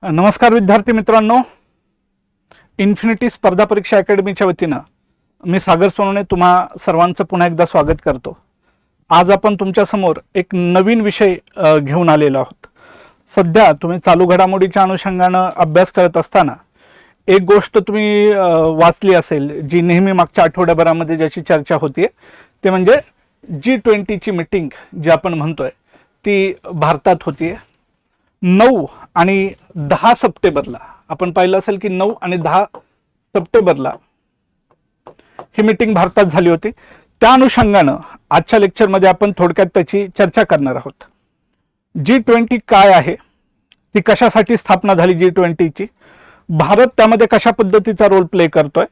नमस्कार विद्यार्थी मित्रांनो, इन्फिनिटी स्पर्धा परीक्षा अकॅडमीच्या वतीनं मी सागर सोनवणे तुम्हा सर्वांचं पुन्हा एकदा स्वागत करतो। आज आपण तुमच्या समोर एक नवीन विषय घेऊन आलेलो आहोत। सध्या तुम्ही चालू घडामोडीच्या अनुषंगाने अभ्यास करत असताना एक गोष्ट तुम्ही वाचली असेल, जी नेहमी मागच्या आठवड्याभरामध्ये ज्याची चर्चा होतीये, ते म्हणजे G20 ची मीटिंग जी आपण म्हणतोय ती भारतात होतीये। 9 आणि 10 सप्टेंबरला आपण पाहिलं असेल की 9 आणि 10 सप्टेंबरला ही मीटिंग भारतात झाली होती। त्या अनुषंगाने आजच्या लेक्चरमध्ये आपण थोडक्यात त्याची चर्चा करणार आहोत। G20 काय आहे, ती कशासाठी स्थापना झाली G20 ची, भारत त्यामध्ये कशा पद्धतीचा रोल प्ले करतोय,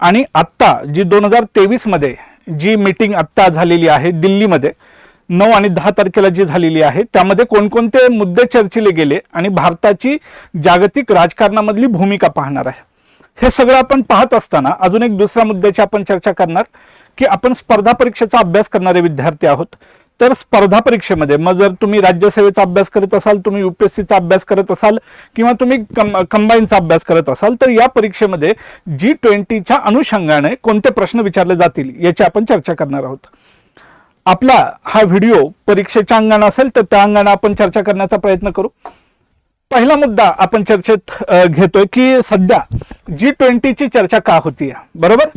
आणि आता जी 2023 मध्ये जी मीटिंग आता झालेली आहे दिल्लीमध्ये 9 आणि 10 तारखेला जी झालेली आहे, त्यामध्ये कोणकोणते मुद्दे चर्चिले गेले आणि भारताची जागतिक राजकारणामधली भूमिका पाहणार आहे। हे सगळं आपण पाहत असताना अजून एक दुसऱ्या मुद्द्याची आपण चर्चा करणार की आपण स्पर्धा परीक्षेचा अभ्यास करणारे विद्यार्थी आहोत। तर स्पर्धा परीक्षेमध्ये मग जर तुम्ही राज्यसेवेचा अभ्यास करत असाल, तुम्ही UPSCचा अभ्यास करत असाल किंवा तुम्ही कंबाईनचा अभ्यास करत असाल, तर या परीक्षेमध्ये G20च्या अनुषंगाने कोणते प्रश्न विचारले जातील याची आपण चर्चा करणार आहोत। आपला हा व्हिडिओ परीक्षेच्या अंगाने असेल तर त्या अंगाने आपण चर्चा करण्याचा प्रयत्न करू। पहिला मुद्दा आपण चर्चेत घेतोय की सध्या G20 ची चर्चा का होतीये, बरोबर?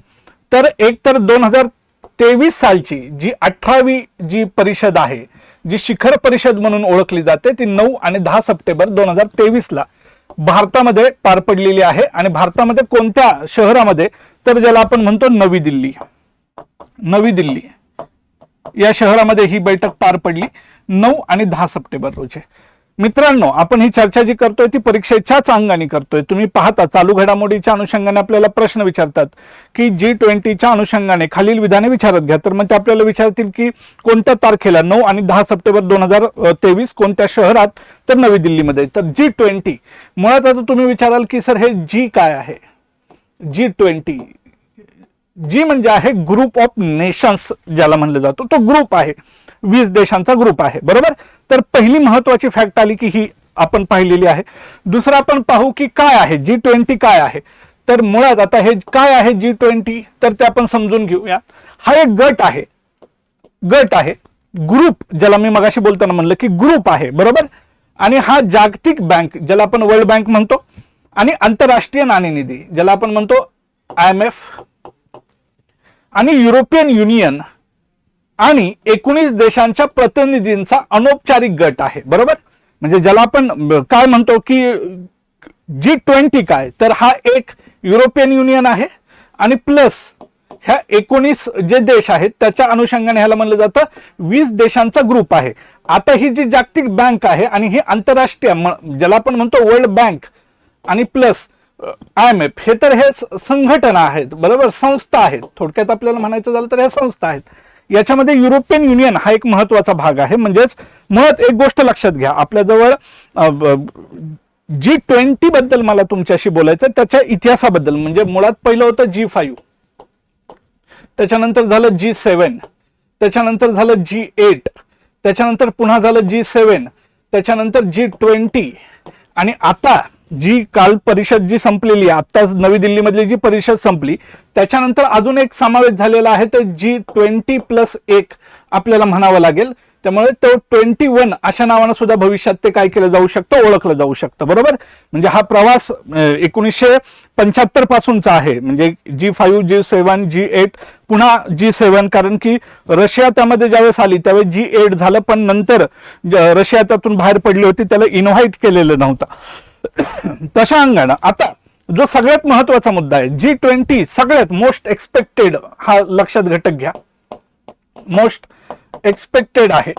तर एक तर 2023 सालची जी 18वी जी परिषद आहे, जी शिखर परिषद म्हणून ओळखली जाते, ती 9 आणि 10 सप्टेंबर 2023 ला भारतामध्ये पार पडलेली आहे। आणि भारतामध्ये कोणत्या शहरामध्ये, तर ज्याला आपण म्हणतो नवी दिल्ली या शहरामध्ये ही बैठक पार पडली 9 आणि 10 सप्टेंबर रोजी। मित्रांनो, आपण ही चर्चा जी करतोय ती परीक्षेच्याच अंगाने करतोय। तुम्ही पाहता चालू घडामोडीच्या अनुषंगाने आपल्याला प्रश्न विचारतात की G20च्या अनुषंगाने खालील विधाने विचारत घ्या, तर मग ते आपल्याला विचारतील की कोणत्या तारखेला 9 आणि 10 सप्टेंबर 2023 कोणत्या शहरात, तर नवी दिल्लीमध्ये। तर G20 मुळात आता तुम्ही विचाराल की सर हे G काय आहे? G20 जी म्हणजे आहे ग्रुप ऑफ नेशन्स, ज्याला म्हणलं जातो तो ग्रुप आहे, 20 देशांचा ग्रुप आहे, बरोबर? तर पहिली महत्वाची फॅक्ट आली की ही आपण पाहिलेली आहे। दुसरं आपण पाहू की काय आहे G20 काय आहे। तर मुळात आता हे काय आहे G20, तर ते आपण समजून घेऊया। हा एक गट आहे, ग्रुप, ज्याला मी मगाशी बोलताना म्हणलं की ग्रुप आहे, बरोबर? आणि हा जागतिक बँक, ज्याला आपण वर्ल्ड बँक म्हणतो, आणि आंतरराष्ट्रीय नाणेनिधी, ज्याला आपण म्हणतो IMF, आणि युरोपियन युनियन आणि 19 देशांच्या प्रतिनिधींचा अनौपचारिक गट आहे, बरोबर? म्हणजे ज्याला आपण काय म्हणतो की G20 काय, तर हा एक युरोपियन युनियन आहे आणि प्लस ह्या 19 जे देश आहेत त्याच्या अनुषंगाने ह्याला म्हणलं जातं 20 देशांचा ग्रुप आहे। आता ही जी जागतिक बँक आहे आणि ही आंतरराष्ट्रीय, ज्याला आपण म्हणतो वर्ल्ड बँक आणि प्लस IMF, हे तर हे संघटना आहेत, बरोबर? संस्था आहेत, थोडक्यात आपल्याला म्हणायचं झालं तर ह्या संस्था आहेत। याच्यामध्ये युरोपियन युनियन हा एक महत्वाचा भाग आहे। म्हणजेच मुळात एक गोष्ट लक्षात घ्या, आपल्याजवळ G20 बद्दल मला तुमच्याशी बोलायचं, त्याच्या इतिहासाबद्दल। म्हणजे मुळात पहिलं होतं G5, त्याच्यानंतर झालं G7, त्याच्यानंतर झालं G8, त्याच्यानंतर पुन्हा झालं G7, त्याच्यानंतर G20, आणि आता जी काल परिषद जी संपलेली आहे, आता नवी दिल्ली मधली जी परिषद संपली, त्याच्यानंतर अजून एक समावेश झालेला आहे, तर G20+1 आपल्याला म्हणावं लागेल। त्यामुळे तो 21 अशा नावाने सुद्धा भविष्यात ते काय केलं जाऊ शकतं, ओळखलं जाऊ शकतं, बरोबर? म्हणजे हा प्रवास 1975 पासूनचा आहे। म्हणजे G5, G7, G8, पुन्हा G7, कारण की रशिया त्यामध्ये ज्यावेळेस आली त्यावेळेस G8 झालं, पण नंतर रशिया त्यातून बाहेर पडली होती, त्याला इन्व्हाइट केलेलं नव्हतं। तशा अंगाने आता जो सगळ्यात महत्वाचा मुद्दा आहे G20, सगळ्यात मोस्ट एक्सपेक्टेड, हा लक्षात घटक घ्या, मोस्ट एक्सपेक्टेड आहे,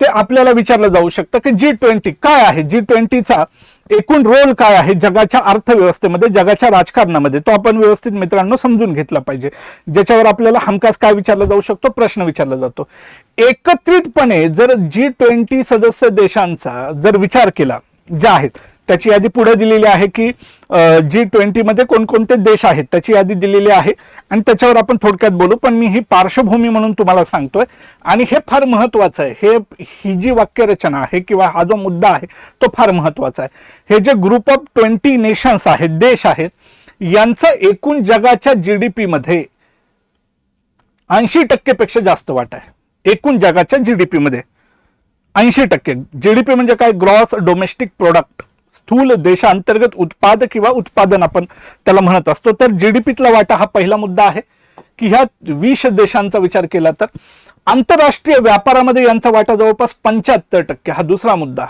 ते आपल्याला विचारलं जाऊ शकतं की G20 काय आहे, G20चा एकूण रोल काय आहे जगाच्या अर्थव्यवस्थेमध्ये, जगाच्या राजकारणामध्ये, तो आपण व्यवस्थित मित्रांनो समजून घेतला पाहिजे। ज्याच्यावर आपल्याला हमखास काय विचारला जाऊ शकतो, प्रश्न विचारला जातो। एकत्रितपणे जर G20 सदस्य देशांचा जर विचार केला ज्या आहेत, त्याची यादी पुढे दिलेली आहे की G20 मध्ये कोणकोणते देश आहेत त्याची यादी दिलेली आहे आणि त्याच्यावर आपण थोडक्यात बोलू, पण मी ही पार्श्वभूमी म्हणून तुम्हाला सांगतोय. आणि हे फार महत्वाचं आहे, ही जी वाक्यरचना आहे किंवा हा जो मुद्दा आहे तो फार महत्वाचा आहे. हे जे ग्रुप ऑफ 20 नेशन्स आहेत, देश आहेत, यांचा एकूण जगाच्या जीडीपी मध्ये 80% पेक्षा जास्त वाटा आहे. एकूण जगाच्या जीडीपी मध्ये 80%. जीडीपी म्हणजे काय? ग्रॉस डोमेस्टिक प्रोडक्ट, स्थूल देशांतर्गत उत्पाद किंवा उत्पादन आपण त्याला म्हणत असतो. तर जीडीपीतला वाटा हा पहिला मुद्दा आहे की ह्या 20 देशांचा विचार केला तर. आंतरराष्ट्रीय व्यापारामध्ये यांचा वाटा जवळपास 75%. हा दुसरा मुद्दा.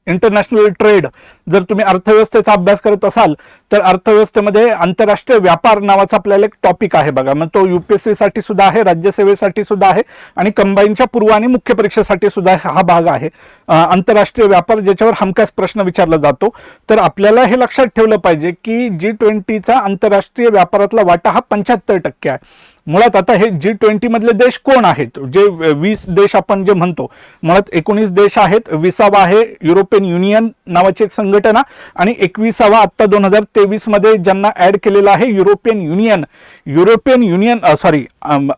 इंटरनॅशनल ट्रेड, जर तुम्ही अर्थव्यवस्थेचा अभ्यास करत असाल तर अर्थव्यवस्थेमध्ये आंतरराष्ट्रीय व्यापार नावाचा आपल्याला एक टॉपिक आहे बघा. मग तो UPSC साठी सुद्धा आहे, राज्यसेवेसाठी सुद्धा आहे आणि कंबाईनच्या पूर्व आणि मुख्य परीक्षेसाठी सुद्धा हा भाग आहे. आंतरराष्ट्रीय व्यापार, ज्याच्यावर हमखास प्रश्न विचारला जातो. तर आपल्याला हे लक्षात ठेवलं पाहिजे की G20चा आंतरराष्ट्रीय व्यापारातला वाटा हा 75% आहे. मुळात आता हे G20 मधले देश कोण आहेत? जे 20 देश आपण जे म्हणतो, मुळात 19 देश आहेत. 20वा आहे युरोपियन युनियन नावाची एक संघटना आणि 21वा आता 2023 मध्ये ज्यांना ऍड केलेलं आहे युरोपियन युनियन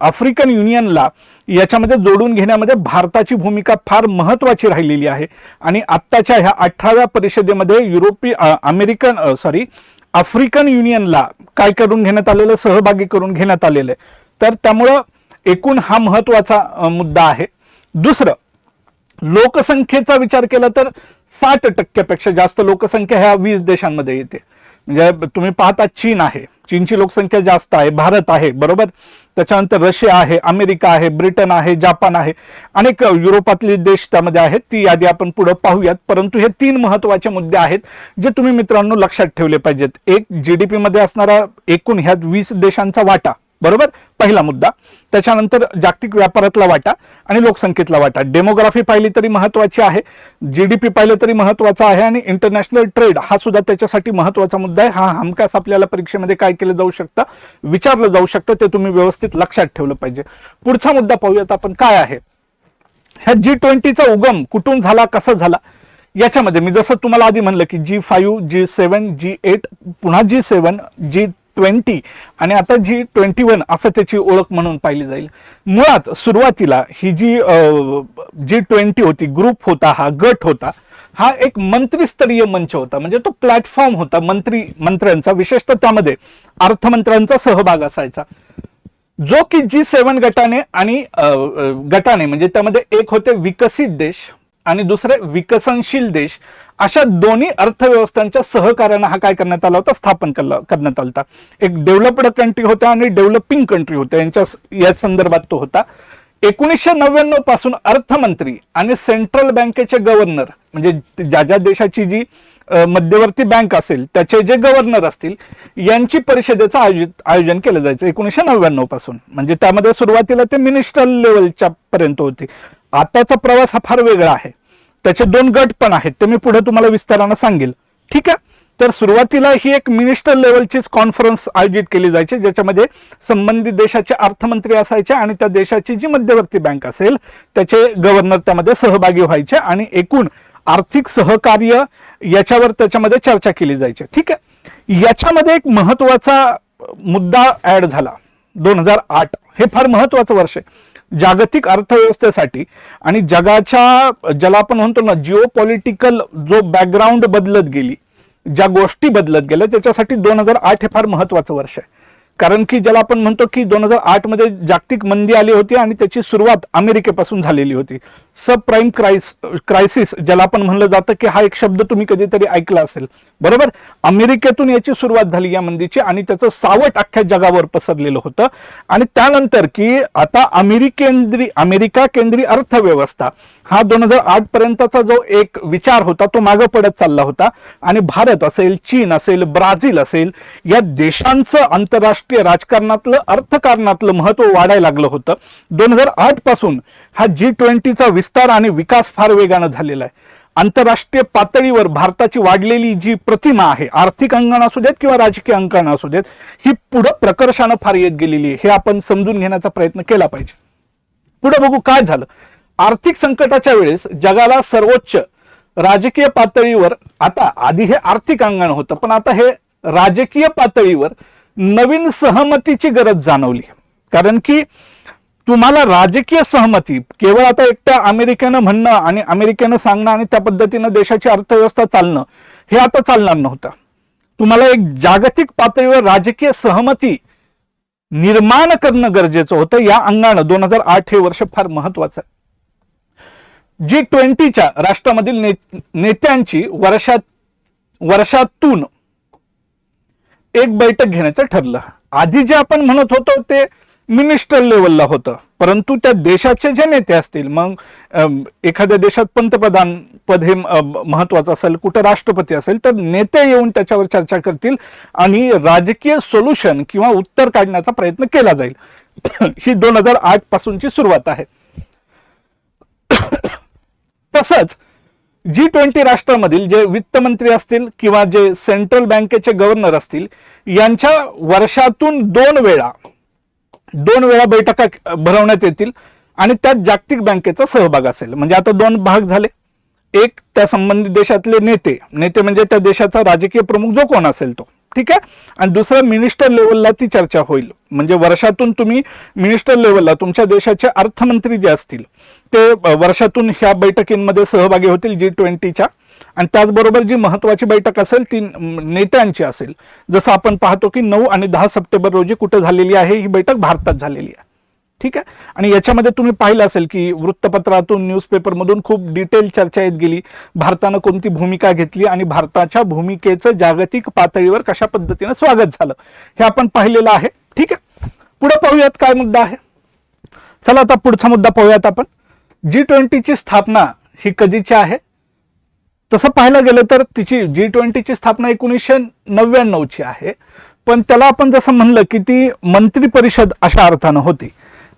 आफ्रिकन युनियनला याच्यामध्ये जोडून घेण्यामध्ये भारताची भूमिका फार महत्वाची राहिलेली आहे. आणि आत्ताच्या ह्या 18व्या परिषदेमध्ये आफ्रिकन युनियनला काय करून घेण्यात आलेलं, सहभागी करून घेण्यात आलेलं आहे. तर त्यामुळं एकूण हा महत्वाचा मुद्दा आहे. दुसरं, लोकसंख्येचा विचार केला तर 60% पेक्षा जास्त लोकसंख्या ह्या 20 देशांमध्ये येते. म्हणजे तुम्ही पाहता चीन आहे, चीनची लोकसंख्या जास्त आहे, भारत आहे, बरोबर. त्याच्यानंतर रशिया आहे, अमेरिका आहे, ब्रिटन आहे, जापान आहे, अनेक युरोपातले देश त्यामध्ये आहेत. ती यादी आपण पुढे पाहूयात. परंतु हे 3 महत्वाचे मुद्दे आहेत जे तुम्ही मित्रांनो लक्षात ठेवले पाहिजेत. एक, जीडीपी मध्ये असणारा एकूण ह्या 20 देशांचा वाटा, बरोबर, पहिला मुद्दा. त्याच्यानंतर जागतिक व्यापारातला वाटा आणि लोकसंख्येतला वाटा. डेमोग्राफी पाहिली तरी महत्वाची आहे, जीडीपी पाहिलं तरी महत्वाचा आहे आणि इंटरनॅशनल ट्रेड हा सुद्धा त्याच्यासाठी महत्वाचा मुद्दा आहे. हा हमखास आपल्याला परीक्षेमध्ये काय केलं जाऊ शकतं, विचारलं जाऊ शकतं. ते तुम्ही व्यवस्थित लक्षात ठेवलं पाहिजे. पुढचा मुद्दा पाहूयात आपण काय आहे. ह्या G20चा उगम कुठून झाला, कसा झाला, याच्यामध्ये मी जसं तुम्हाला आधी म्हणलं की G5, G7, G8, पुन्हा G7, G20 आणि आता G21 असं त्याची ओळख म्हणून पाहिली जाईल. मुळात सुरुवातीला ही जी G20 होती, ग्रुप होता, हा गट होता, हा एक मंत्रिस्तरीय मंच होता. म्हणजे तो प्लॅटफॉर्म होता मंत्र्यांचा, विशेषतः त्यामध्ये अर्थमंत्र्यांचा सहभाग असायचा. जो की G7 गटाने म्हणजे त्यामध्ये एक होते विकसित देश आणि दुसरे विकसनशील देश, अशा दोन्ही अर्थव्यवस्थांच्या सहकार्याने हा काय करण्यात आला होता, स्थापन करण्यात आला होता. एक डेव्हलप्ड कंट्री होत्या आणि डेव्हलपिंग कंट्री होत्या, या संदर्भात तो होता. 1999 पासून अर्थमंत्री आणि सेंट्रल बँकेचे गव्हर्नर, म्हणजे ज्या देशाची जी मध्यवर्ती बँक असेल त्याचे जे गव्हर्नर असतील यांची परिषदेचं आयोजन केलं जायचं 1999 पासून. म्हणजे त्यामध्ये सुरुवातीला ते मिनिस्टर लेवलच्या पर्यंत होते. आताचा प्रवास हा फार वेगळा आहे. त्याचे 2 गट पण आहेत, ते मी पुढे तुम्हाला विस्तारानं सांगेल. ठीक आहे. तर सुरुवातीला ही एक मिनिस्टर लेवलचीच कॉन्फरन्स आयोजित केली जायची, ज्याच्यामध्ये संबंधित देशाचे अर्थमंत्री असायचे आणि त्या देशाची जी मध्यवर्ती बँक असेल त्याचे गव्हर्नर त्यामध्ये सहभागी व्हायचे आणि एकूण आर्थिक सहकार्य याच्यावर त्याच्यामध्ये चर्चा केली जायची. ठीक आहे. याच्यामध्ये एक महत्वाचा मुद्दा ऍड झाला 2008. हे फार महत्वाचं वर्ष आहे जागतिक अर्थव्यवस्थेसाठी आणि जगाच्या, ज्याला आपण म्हणतो ना, जिओ पॉलिटिकल जो बॅकग्राऊंड बदलत गेली, ज्या गोष्टी बदलत गेल्या, त्याच्यासाठी 2008 हे फार महत्वाचं वर्ष आहे. कारण की ज्याला आपण म्हणतो की 2008 मध्ये जागतिक मंदी आली होती आणि त्याची सुरुवात अमेरिकेपासून झालेली होती. सब प्राईम क्रायसिस ज्याला आपण म्हणलं जातं, की हा एक शब्द तुम्ही कधीतरी ऐकला असेल, बरोबर. अमेरिकेतून याची सुरुवात झाली या मंदीची आणि त्याचं सावट अख्ख्या जगावर पसरलेलं होतं. आणि त्यानंतर की आता अमेरिका केंद्रीय अर्थव्यवस्था हा 2008 पर्यंतचा जो एक विचार होता तो मागे पडत चालला होता आणि भारत असेल, चीन असेल, ब्राझील असेल, या देशांचं आंतरराष्ट्रीय राजकारणातलं, अर्थकारणातलं महत्व वाढायला लागलं होतं. 2008 पासून हा G20चा विस्तार आणि विकास फार वेगानं झालेला आहे. आंतरराष्ट्रीय पातळीवर भारताची वाढलेली जी प्रतिमा आहे, आर्थिक अंगण असू देत किंवा राजकीय अंगण असू देत, ही पुढे प्रकर्षानं फार येत गेलेली आहे. हे आपण समजून घेण्याचा प्रयत्न केला पाहिजे. पुढे बघू काय झालं. आर्थिक संकटाच्या वेळेस जगाला सर्वोच्च राजकीय पातळीवर, आता आधी हे आर्थिक अंगण होतं, पण आता हे राजकीय पातळीवर नवीन सहमतीची गरज जाणवली. कारण की तुम्हाला राजकीय सहमती केवळ आता एकट्या अमेरिकेनं म्हणणं आणि अमेरिकेनं सांगणं आणि त्या पद्धतीनं देशाची अर्थव्यवस्था चालणं हे आता चालणार नव्हतं. तुम्हाला एक जागतिक पातळीवर राजकीय सहमती निर्माण करणं गरजेचं होतं. या अंगानं 2008 हे वर्ष फार महत्वाचं आहे. G20च्या राष्ट्रामधील नेत्यांची वर्षातून एक बैठक घेण्याचं ठरलं. आधी जे आपण म्हणत होतो ते मिनिस्टर लेवलला होतं, परंतु त्या देशाचे जे नेते असतील, मग एखाद्या देशात पंतप्रधान पद हे महत्वाचं असेल, कुठं राष्ट्रपती असेल, तर नेते येऊन त्याच्यावर चर्चा करतील आणि राजकीय सोल्युशन किंवा उत्तर काढण्याचा प्रयत्न केला जाईल. ही 2008 पासूनची सुरुवात आहे. तसंच G20 राष्ट्रांमधील जे वित्तमंत्री असतील किंवा जे सेंट्रल बँकेचे गव्हर्नर असतील, यांच्या वर्षातून दोन वेळा बैठका भरवण्यात येतील आणि त्यात जागतिक बँकेचा सहभाग असेल. म्हणजे आता दोन भाग झाले. एक त्या संबंधित देशातले नेते म्हणजे त्या देशाचा राजकीय प्रमुख जो कोण असेल तो, ठीक आहे, आणि दुसरं मिनिस्टर लेवलला ती चर्चा होईल. म्हणजे वर्षातून तुम्ही मिनिस्टर लेवलला तुमच्या देशाचे अर्थमंत्री जे असतील ते वर्षातून ह्या बैठकींमध्ये सहभागी होतील G20च्या. आणि त्याचबरोबर जी महत्वाची बैठक असेल ती नेत्यांची असेल. जसं आपण पाहतो की 9 आणि 10 सप्टेंबर रोजी कुठे झालेली आहे, ही बैठक भारतात झालेली आहे, ठीक आहे. आणि याच्यामध्ये तुम्ही पाहिलं असेल की वृत्तपत्रातून, न्यूजपेपरमधून खूप डिटेल चर्चा येत गेली. भारतानं कोणती भूमिका घेतली आणि भारताच्या भूमिकेचं जागतिक पातळीवर कशा पद्धतीने स्वागत झालं हे आपण पाहिलेलं आहे, ठीक आहे. पुढे पाहूयात काय मुद्दा आहे. चला आता पुढचा मुद्दा पाहूयात आपण. G20ची स्थापना ही कधीची आहे? तसं पाहायला गेलं तर तिची G20ची स्थापना 1999ची आहे, पण त्याला आपण जसं म्हणलं की ती मंत्री परिषद अशा अर्थानं होती.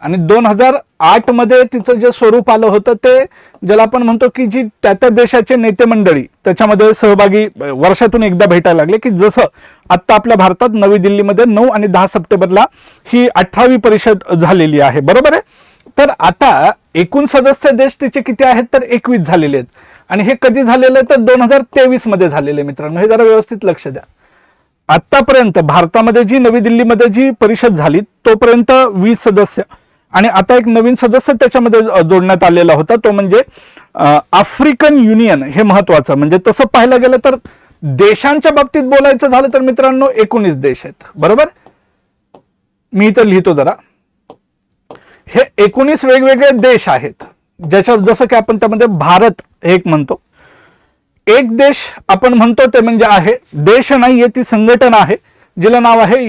आणि 2008 मध्ये तिचं जे स्वरूप आलं होतं ते ज्याला आपण म्हणतो की जी त्या देशाचे नेते मंडळी त्याच्यामध्ये सहभागी वर्षातून एकदा भेटायला लागले, की जसं आता आपल्या भारतात नवी दिल्लीमध्ये 9 आणि 10 सप्टेंबरला ही 18वी परिषद झालेली आहे, बरोबर आहे. तर आता एकूण सदस्य देश तिचे किती आहेत तर 21 झालेले आहेत. आणि हे कधी झालेलं आहे तर 2023 मध्ये झालेले. मित्रांनो, हे जरा व्यवस्थित लक्ष द्या. आतापर्यंत भारतामध्ये जी नवी दिल्लीमध्ये जी परिषद झाली तोपर्यंत 20 सदस्य आणि आता एक नवीन सदस्य त्याच्यामध्ये जोडण्यात आलेला होता, तो म्हणजे आफ्रिकन युनियन. हे महत्वाचं. म्हणजे तसं पाहायला गेलं तर देशांच्या बाबतीत बोलायचं झालं तर मित्रांनो 19 देश आहेत, बरोबर. मी इथं लिहितो जरा. हे 19 वेगवेगळे देश आहेत, ज्याच्या जसं की आपण त्यामध्ये भारत एक म्हणतो. एक देश आपण म्हणतो ते म्हणजे आहे, देश नाहीये, ती संघटना आहे जिला नाव आहे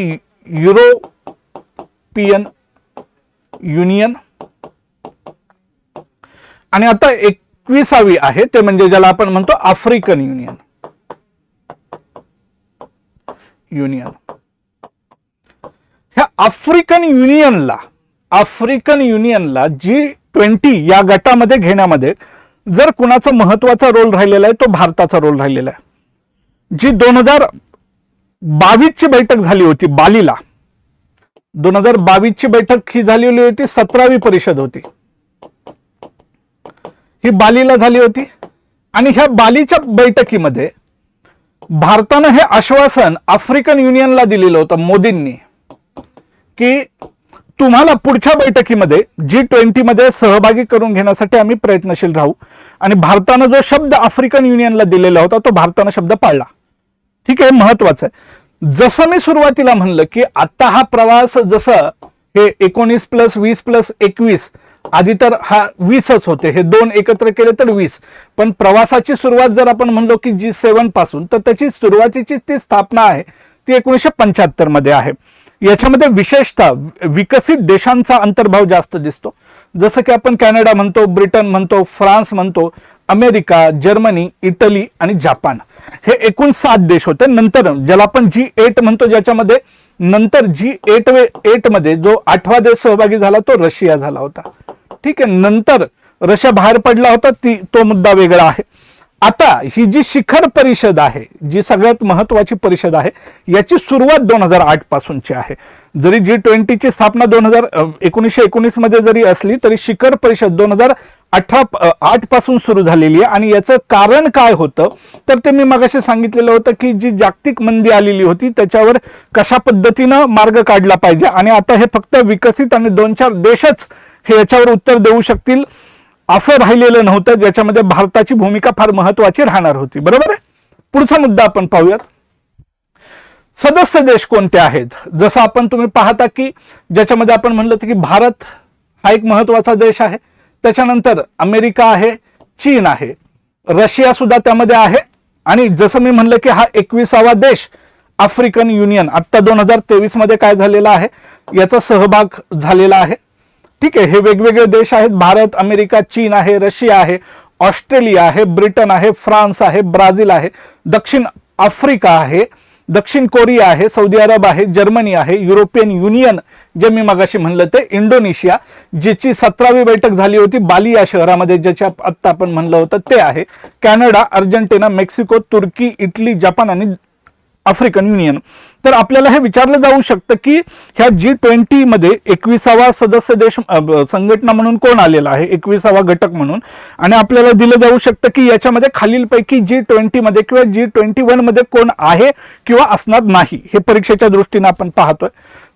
युरोपियन युनियन. आणि आता 21वी आहे ते म्हणजे ज्याला आपण म्हणतो आफ्रिकन युनियन. ह्या आफ्रिकन युनियनला G20 या गटामध्ये घेण्यामध्ये जर कुणाचा महत्वाचा रोल राहिलेला आहे तो भारताचा रोल राहिलेला आहे. जी 2022 ची बैठक झाली होती बालीला, 2022 ची बैठक ही झालेली होती, 17वी परिषद होती ही बालीला झाली होती. आणि ह्या बालीच्या बैठकीमध्ये भारतानं हे आश्वासन आफ्रिकन युनियनला दिलेलं होतं मोदींनी, की तुम्हाला पुढच्या बैठकीमध्ये G20 मध्ये सहभागी करून घेण्यासाठी आम्ही प्रयत्नशील राहू. आणि भारतानं जो शब्द आफ्रिकन युनियनला दिलेला होता तो भारतानं शब्द पाळला, ठीक आहे. महत्वाचं आहे. जसं मी सुरुवातीला म्हणलं की आता हा प्रवास जसं हे 19 + 20 + 21, आधी तर हा 20च होते, हे दोन एकत्र केले तर 20. पण प्रवासाची सुरुवात जर आपण म्हणलो की G7 पासून, तर त्याची सुरुवातीची ती स्थापना आहे ती 1975 मध्ये आहे. याच्यामध्ये विशेषतः विकसित देशांचा अंतर्भाव जास्त दिसतो. जसं की आपण कॅनडा म्हणतो, ब्रिटन म्हणतो, फ्रान्स म्हणतो, अमेरिका, जर्मनी, इटली आणि जपान, हे एकूण 7 देश होते. नंतर ज्याला आपण G8 म्हणतो, ज्याच्यामध्ये नंतर G8 मध्ये जो 8वा देश सहभागी झाला तो रशिया झाला होता, ठीक आहे. नंतर रशिया बाहेर पडला होता, तो मुद्दा वेगळा आहे. आता ही जी शिखर परिषद आहे, जी सगळ्यात महत्वाची परिषद आहे, याची सुरुवात 2008 पासूनची आहे. जरी G20ची स्थापना 1919 मध्ये जरी असली तरी शिखर परिषद 2008 पासून सुरू झालेली आहे. आणि याचं कारण काय होतं तर ते मी मगाशी सांगितलेलं होतं की जी जागतिक मंदी आलेली होती त्याच्यावर कशा पद्धतीनं मार्ग काढला पाहिजे. आणि आता हे फक्त विकसित आणि 2-4 देशच हे याच्यावर उत्तर देऊ शकतील असं राहिलेलं नव्हतं, ज्याच्यामध्ये भारताची भूमिका फार महत्वाची राहणार होती. बरोबर आहे. पुढचा मुद्दा आपण पाहूयात. सदस्य देश कोणते आहेत. जसं आपण तुम्ही पाहता की ज्याच्यामध्ये आपण म्हणलं की भारत हा एक महत्वाचा देश आहे, त्याच्यानंतर अमेरिका आहे, चीन आहे, रशिया सुद्धा त्यामध्ये आहे, आणि जसं मी म्हणलं की हा 21वा देश आफ्रिकन युनियन आता 2023 मध्ये काय झालेला आहे याचा सहभाग झालेला आहे. ठीक आहे. हे वेगवेगळे देश आहेत. भारत, अमेरिका, चीन आहे, रशिया आहे, ऑस्ट्रेलिया आहे, ब्रिटन आहे, फ्रान्स आहे, ब्राझील आहे, दक्षिण आफ्रिका आहे, दक्षिण कोरिया आहे, सौदी अरब आहे, जर्मनी आहे, युरोपियन युनियन जे मी मगाशी म्हणलं ते, इंडोनेशिया ज्याची 17वी बैठक झाली होती बाली या शहरामध्ये, ज्याच्या आत्ता आपण म्हणलं होतं ते आहे, कॅनडा, अर्जेंटिना, मेक्सिको, तुर्की, इटली, जपान आणि आफ्रिकन युनियन. तर आपल्याला हे विचारलं जाऊ शकतं की ह्या G20 मध्ये 21वा सदस्य देश संघटना म्हणून कोण आलेला आहे, 21वा घटक म्हणून, आणि आपल्याला दिलं जाऊ शकतं की याच्यामध्ये खालीलपैकी G20 मध्ये किंवा G21 मध्ये कोण आहे किंवा असणार नाही. हे परीक्षेच्या दृष्टीने आपण पाहतोय.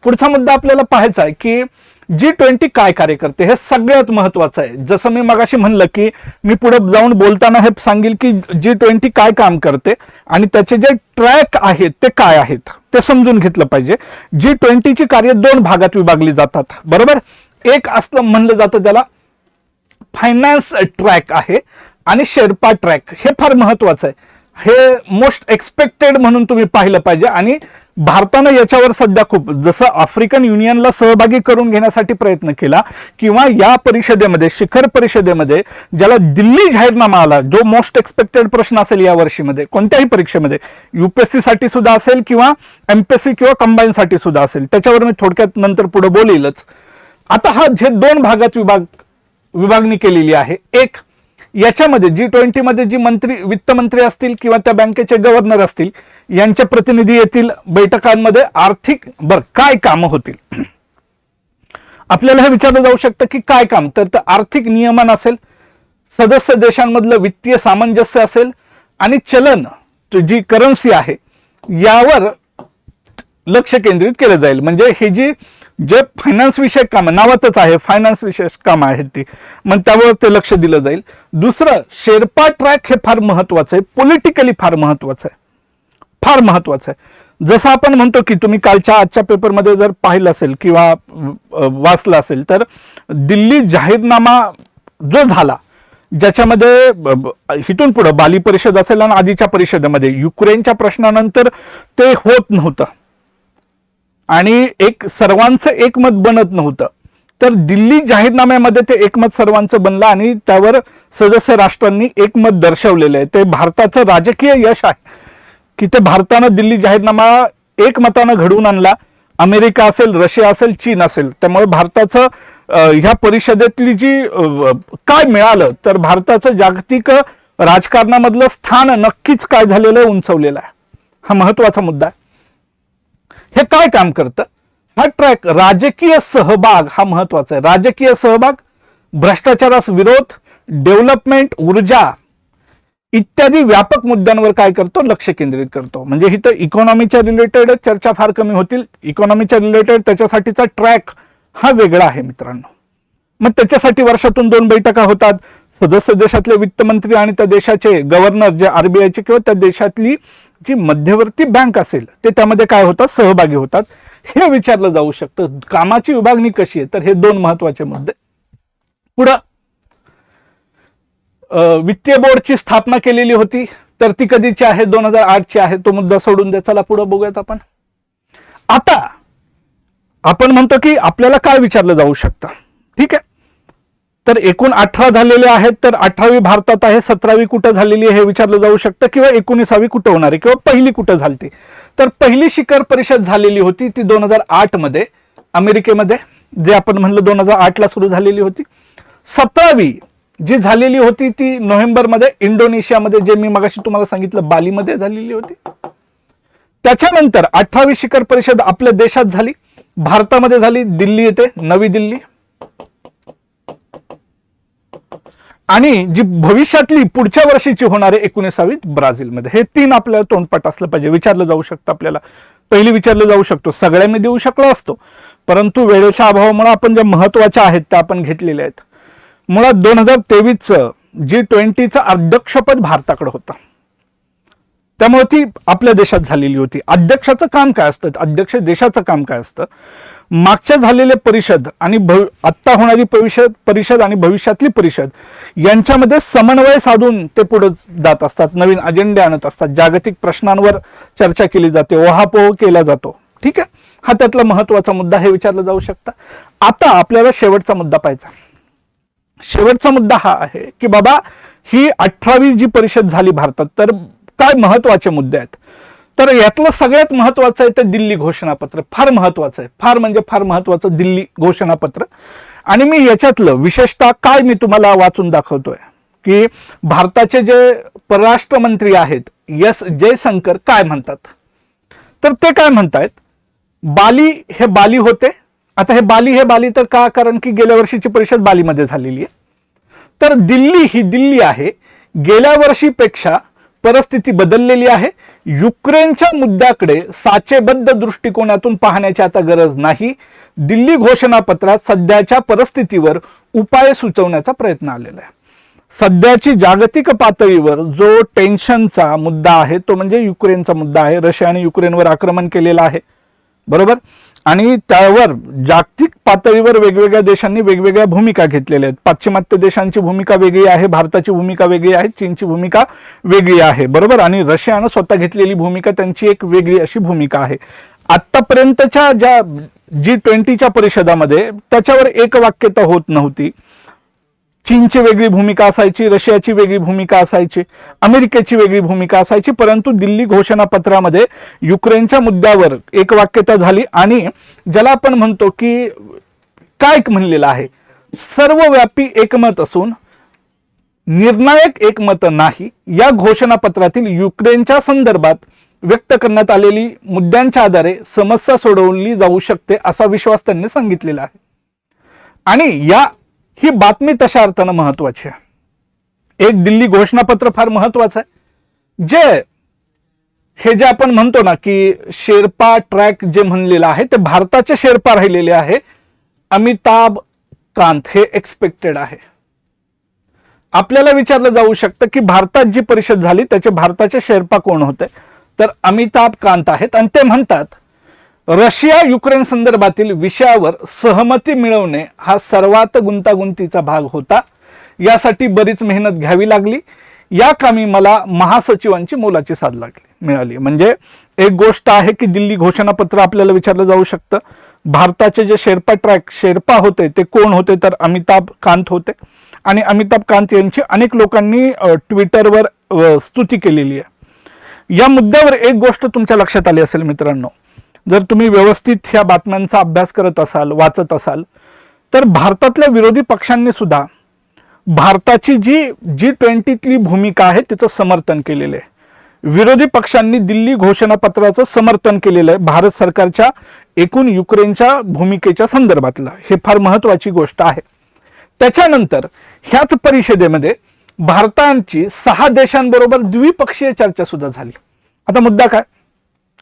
पुढचा मुद्दा आपल्याला पाहायचा आहे की G20 काय कार्य करते, हे सगळ्यात महत्वाचं आहे. जसं मी मगाशी म्हणलं की मी पुढे जाऊन बोलताना हे सांगेल की G20 काय काम करते आणि त्याचे जे ट्रॅक आहेत ते काय आहेत ते समजून घेतलं पाहिजे. G20ची कार्य 2 भागात विभागली जातात. बरोबर. एक असलं म्हणलं जातं त्याला फायनान्स ट्रॅक आहे आणि शेर्पा ट्रॅक. हे फार महत्वाचं आहे. हे मोस्ट एक्सपेक्टेड म्हणून तुम्ही पाहिलं पाहिजे. आणि भारतानं याच्यावर सध्या खूप, जसं आफ्रिकन युनियनला सहभागी करून घेण्यासाठी प्रयत्न केला किंवा या परिषदेमध्ये, शिखर परिषदेमध्ये ज्याला दिल्ली जाहीरनामा आला, जो मोस्ट एक्सपेक्टेड प्रश्न असेल या वर्षीमध्ये कोणत्याही परीक्षेमध्ये, UPSC साठी सुद्धा असेल किंवा MPSC किंवा कंबाईन साठी सुद्धा असेल, त्याच्यावर मी थोडक्यात नंतर पुढे बोलेलच. आता हा जे 2 भागात विभागणी केलेली आहे. एक, याच्यामध्ये G20 मध्ये जी वित्त मंत्री असतील किंवा त्या बँकेचे गव्हर्नर असतील यांचे प्रतिनिधी येतील बैठकांमध्ये. आर्थिक काय कामं होतील आपल्याला हे विचारलं जाऊ शकतं की काय काम, तर आर्थिक नियमन असेल, सदस्य देशांमधलं वित्तीय सामंजस्य असेल आणि चलन जी करन्सी आहे यावर लक्ष केंद्रित केलं जाईल. म्हणजे हे जे फायनान्स विषयक काम, नावातच आहे फायनान्स विषयक काम आहेत ती, मग त्यावर ते लक्ष दिलं जाईल. दुसरं, शेर्पा ट्रॅक हे फार महत्वाचं आहे, पॉलिटिकली फार महत्वाचं आहे, फार महत्वाचं आहे. जसं आपण म्हणतो की तुम्ही आजच्या पेपरमध्ये जर पाहिलं असेल किंवा वाचलं असेल तर दिल्ली जाहीरनामा जो झाला, ज्याच्यामध्ये इथून पुढे बाली परिषद असेल आणि आधीच्या परिषदेमध्ये युक्रेनच्या प्रश्नानंतर ते होत नव्हतं आणि सर्वांचं एकमत बनत नव्हतं, तर दिल्ली जाहीरनाम्यामध्ये ते एकमत सर्वांचं बनलं आणि त्यावर सदस्य राष्ट्रांनी एकमत दर्शवलेलं आहे. ते भारताचं राजकीय यश आहे की ते भारतानं दिल्ली जाहीरनामा एकमतानं घडवून आणला. अमेरिका असेल, रशिया असेल, चीन असेल. त्यामुळे भारताचं ह्या परिषदेतली जी काय मिळालं तर भारताचं जागतिक राजकारणामधलं स्थान नक्कीच काय झालेलं आहे, उंचवलेलं आहे. हा महत्वाचा मुद्दा आहे. हे काय काम करतं, हा ट्रॅक राजकीय सहभाग हा महत्वाचा आहे. राजकीय सहभाग, भ्रष्टाचारास विरोध, डेव्हलपमेंट, ऊर्जा इत्यादी व्यापक मुद्द्यांवर काय करतो, लक्ष केंद्रित करतो. म्हणजे इथं इकॉनॉमीच्या रिलेटेड चर्चा फार कमी होतील. इकॉनॉमीच्या रिलेटेड त्याच्यासाठीचा ट्रॅक हा वेगळा आहे मित्रांनो. मग त्याच्यासाठी वर्षातून 2 बैठका होतात. सदस्य देशातले वित्तमंत्री आणि त्या देशाचे गव्हर्नर जे RBIचे किंवा त्या देशातली जी मध्यवर्ती बँक असेल ते त्यामध्ये काय होतात, सहभागी होतात. हे विचारलं जाऊ शकतं. कामाची विभागणी कशी आहे, तर हे 2 महत्वाचे मुद्दे. पुढं वित्तीय बोर्डची स्थापना केलेली होती, तर ती कधीची आहे, 2008 ची आहे. तो मुद्दा सोडून द्या. चला पुढे बघूयात आपण. आता आपण म्हणतो की आपल्याला काय विचारलं जाऊ शकतं. ठीक आहे, तर एकूण 18 झालेले आहेत, तर 18वी भारतात आहे, 17वी कुठं झालेली आहे हे विचारलं जाऊ शकतं, किंवा 19वी कुठं होणार आहे, किंवा पहिली कुठं झाली. तर पहिली शिखर परिषद झालेली होती ती 2008 मध्ये अमेरिकेमध्ये, जे आपण म्हणलं 2008 ला सुरू झालेली होती. 17वी जी झालेली होती ती नोव्हेंबरमध्ये इंडोनेशियामध्ये, जे मी मगाशी तुम्हाला सांगितलं बालीमध्ये झालेली होती. त्याच्यानंतर 18वी शिखर परिषद आपल्या देशात झाली, भारतामध्ये झाली, दिल्ली येथे, नवी दिल्ली. आणि जी भविष्यातली पुढच्या वर्षीची होणारे 19वी ब्राझीलमध्ये. हे 3 आपल्याला तोंडपाठ असलं पाहिजे. विचारलं जाऊ शकतं आपल्याला, पहिली विचारलं जाऊ शकतो, सगळ्या मी देऊ शकलो असतो, परंतु वेळेच्या अभावामुळे आपण ज्या महत्वाच्या आहेत त्या आपण घेतलेल्या आहेत. मुळात 2023चं G20चं अध्यक्षपद भारताकडे होतं, त्यामुळे ती आपल्या देशात झालेली होती. अध्यक्षाचं काम काय असतं, अध्यक्ष देशाचं काम काय असतं, मागच्या झालेले परिषद आणि आत्ता होणारी परिषद आणि भविष्यातली परिषद यांच्यामध्ये समन्वय साधून ते पुढे जात असतात, नवीन अजेंडे आणत असतात, जागतिक प्रश्नांवर चर्चा केली जाते, ओहापोह केला जातो. ठीक आहे, हा त्यातला महत्वाचा मुद्दा, हे विचारलं जाऊ शकतं. आता आपल्याला शेवटचा मुद्दा पाहायचा. शेवटचा मुद्दा हा आहे की बाबा ही 18वी जी परिषद झाली भारतात, तर काय महत्वाचे मुद्दे आहेत. तर यातलं सगळ्यात महत्वाचं आहे ते दिल्ली घोषणापत्र. फार महत्वाचं आहे, फार म्हणजे फार महत्वाचं दिल्ली घोषणापत्र. आणि मी याच्यातलं विशेषतः काय मी तुम्हाला वाचून दाखवतोय की भारताचे जे परराष्ट्र मंत्री आहेत एस जयशंकर काय म्हणतात. तर ते काय म्हणतायत, बाली हे बाली होते. आता हे बाली तर का, कारण की गेल्या वर्षीची परिषद बालीमध्ये झालेली आहे. तर दिल्ली ही दिल्ली आहे. गेल्या वर्षीपेक्षा परिस्थिती बदललेली आहे. युक्रेनच्या मुद्द्याकडे साचेबद्ध दृष्टिकोनातून पाहण्याची आता गरज नाही. दिल्ली घोषणापत्रात सध्याच्या परिस्थितीवर उपाय सुचवण्याचा प्रयत्न आलेला आहे. सध्याची जागतिक पातळीवर जो टेन्शनचा मुद्दा आहे तो म्हणजे युक्रेनचा मुद्दा आहे. रशियाने युक्रेनवर आक्रमण केलेलं आहे, बरोबर. आणि त्यावर जागतिक पातळीवर वेगवेगळ्या देशांनी वेगवेगळ्या भूमिका घेतलेल्या आहेत. पाश्चिमात्य देशांची भूमिका वेगळी आहे, भारताची भूमिका वेगळी आहे, चीनची भूमिका वेगळी आहे, बरोबर. आणि रशियानं स्वतः घेतलेली भूमिका त्यांची एक वेगळी अशी भूमिका आहे. आतापर्यंतच्या ज्या G20च्या परिषदामध्ये त्याच्यावर एक वाक्यता होत नव्हती. चीनची वेगळी भूमिका असायची, रशियाची वेगळी भूमिका असायची, अमेरिकेची वेगळी भूमिका असायची, परंतु दिल्ली घोषणापत्रामध्ये युक्रेनच्या मुद्द्यावर एक वाक्यता झाली. आणि ज्याला आपण म्हणतो की काय म्हणलेलं आहे, सर्वव्यापी एकमत असून निर्णायक एकमत नाही. या घोषणापत्रातील युक्रेनच्या संदर्भात व्यक्त करण्यात आलेली मुद्द्यांच्या आधारे समस्या सोडवली जाऊ शकते असा विश्वास त्यांनी सांगितलेला आहे. आणि ही बातमी तशा अर्थानं महत्वाची आहे. एक दिल्ली घोषणापत्र फार महत्वाचं आहे. हे जे आपण म्हणतो ना की शेर्पा ट्रॅक जे म्हणलेलं आहे ते भारताचे शेर्पा राहिलेले आहे. अमिताभ कांत हे एक्सपेक्टेड आहे. आपल्याला विचारलं जाऊ शकतं की भारतात जी परिषद झाली त्याचे भारताचे शेर्पा कोण होते, तर अमिताभ कांत आहेत. आणि ते म्हणतात रशिया युक्रेन संदर्भातील विषयावर सहमती मिळवणे हा सर्वात गुंतागुंतीचा भाग होता. यासाठी बरीच मेहनत घ्यावी लागली. या कामी मला महासचिवांची मोलाची साथ मिळाली. म्हणजे एक गोष्ट आहे की दिल्ली घोषणापत्र आपल्याला विचारलं जाऊ शकतं. भारताचे जे शेर्पा होते ते कोण होते, तर अमिताभ कांत होते. आणि अमिताभ कांत यांची अनेक लोकांनी ट्विटरवर स्तुती केलेली आहे. या मुद्द्यावर एक गोष्ट तुमच्या लक्षात आली असेल मित्रांनो, जर तुम्ही व्यवस्थित ह्या बातम्यांचा अभ्यास करत असाल, वाचत असाल, तर भारतातल्या विरोधी पक्षांनी सुद्धा भारताची जी G20तली भूमिका आहे तिचं समर्थन केलेलं आहे. विरोधी पक्षांनी दिल्ली घोषणापत्राचं समर्थन केलेलं आहे भारत सरकारच्या एकूण युक्रेनच्या भूमिकेच्या संदर्भातलं. हे फार महत्वाची गोष्ट आहे. त्याच्यानंतर ह्याच परिषदेमध्ये भारताची 6 देशांबरोबर द्विपक्षीय चर्चा सुद्धा झाली. आता मुद्दा काय,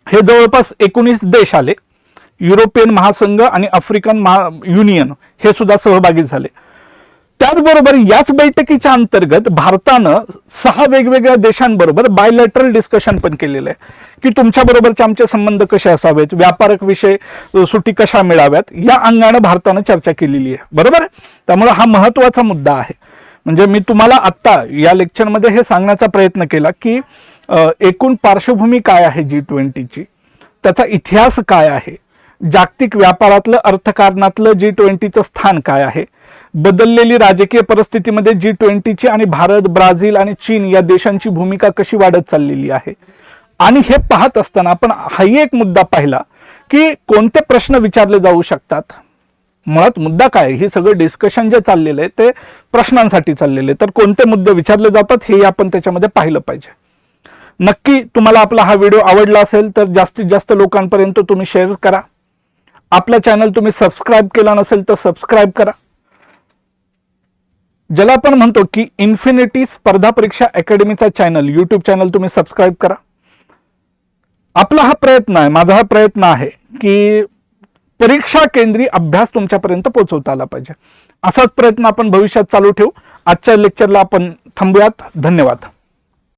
हे जवळपास 19 देश आले. युरोपियन महासंघ आणि आफ्रिकन युनियन हे सुद्धा सहभागी झाले. त्याचबरोबर याच बैठकीच्या अंतर्गत भारतानं 6 वेगवेगळ्या देशांबरोबर बायलॅटरल डिस्कशन पण केलेलं आहे की तुमच्या बरोबरचे आमचे संबंध कसे असावेत, व्यापारक विषय सुटी कशा मिळाव्यात, या अंगाने भारतानं चर्चा केलेली आहे, बरोबर आहे. त्यामुळे हा महत्वाचा मुद्दा आहे. म्हणजे मी तुम्हाला आत्ता या लेक्चरमध्ये हे सांगण्याचा प्रयत्न केला की एकूण पार्श्वभूमी काय आहे G20ची, त्याचा इतिहास काय आहे, जागतिक व्यापारातलं अर्थकारणातलं G20चं स्थान काय आहे, बदललेली राजकीय परिस्थितीमध्ये G20ची आणि भारत, ब्राझील आणि चीन या देशांची भूमिका कशी वाढत चाललेली आहे. आणि हे पाहत असताना आपण हाही एक मुद्दा पाहिला की कोणते प्रश्न विचारले जाऊ शकतात, मुळात मुद्दा काय, हे सगळं डिस्कशन जे चाललेलं आहे ते प्रश्नांसाठी चाललेले, तर कोणते मुद्दे विचारले जातात हे आपण त्याच्यामध्ये पाहिलं पाहिजे. नक्की तुम्हाला आपला हा व्हिडिओ आवडला असेल तर जास्तीत जास्त लोकांपर्यंत तुम्ही शेअर करा. आपला चॅनल तुम्ही सबस्क्राईब केला नसेल तर सबस्क्राईब करा. ज्याला आपण म्हणतो की इन्फिनिटी स्पर्धा परीक्षा अकॅडमीचा चॅनल, यूट्यूब चॅनल तुम्ही सबस्क्राईब करा. आपला हा प्रयत्न आहे, माझा हा प्रयत्न आहे की परीक्षा केंद्रीय अभ्यास तुमच्यापर्यंत पोहोचवता आला पाहिजे. असाच प्रयत्न आपण भविष्यात चालू ठेवू. आजच्या लेक्चरला आपण थांबूयात. धन्यवाद.